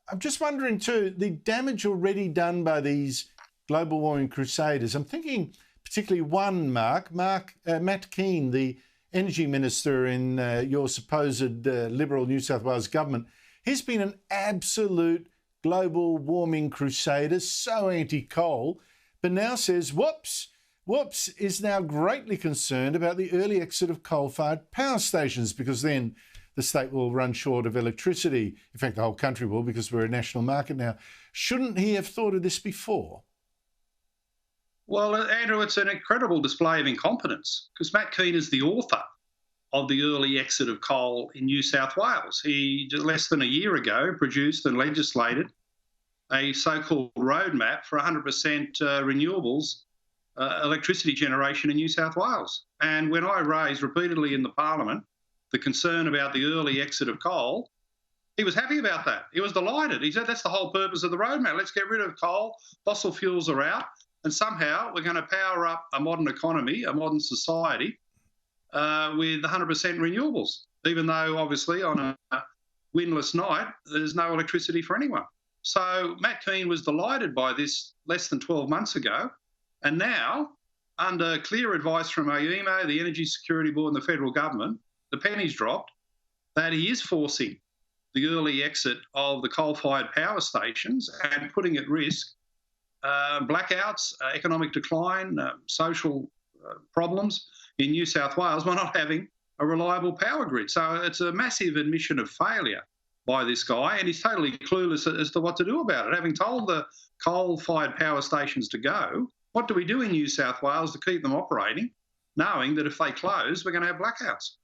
I'm just wondering too, the damage already done by these global warming crusaders. I'm thinking particularly one, Matt Keane, the energy minister in your supposed Liberal New South Wales government. He's been an absolute global warming crusader, so anti-coal, but now says, whoops, is now greatly concerned about the early exit of coal-fired power stations, because then the state will run short of electricity. In fact, the whole country will, because we're a national market now. Shouldn't he have thought of this before? Well, Andrew, it's an incredible display of incompetence, because Matt Keane is the author of the early exit of coal in New South Wales. He, less than a year ago, produced and legislated a so-called roadmap for 100% renewables electricity generation in New South Wales. And when I raised repeatedly in the Parliament the concern about the early exit of coal, he was happy about that. He was delighted. He said, that's the whole purpose of the roadmap. Let's get rid of coal. Fossil fuels are out. And somehow we're going to power up a modern economy, a modern society, with 100% renewables, even though obviously on a windless night, there's no electricity for anyone. So Matt Keane was delighted by this less than 12 months ago. And now, under clear advice from AEMO, the Energy Security Board and the federal government, the penny's dropped that he is forcing the early exit of the coal-fired power stations and putting at risk blackouts, economic decline, social problems in New South Wales by not having a reliable power grid. So it's a massive admission of failure by this guy, and he's totally clueless as to what to do about it. Having told the coal-fired power stations to go, what do we do in New South Wales to keep them operating, knowing that if they close, we're going to have blackouts?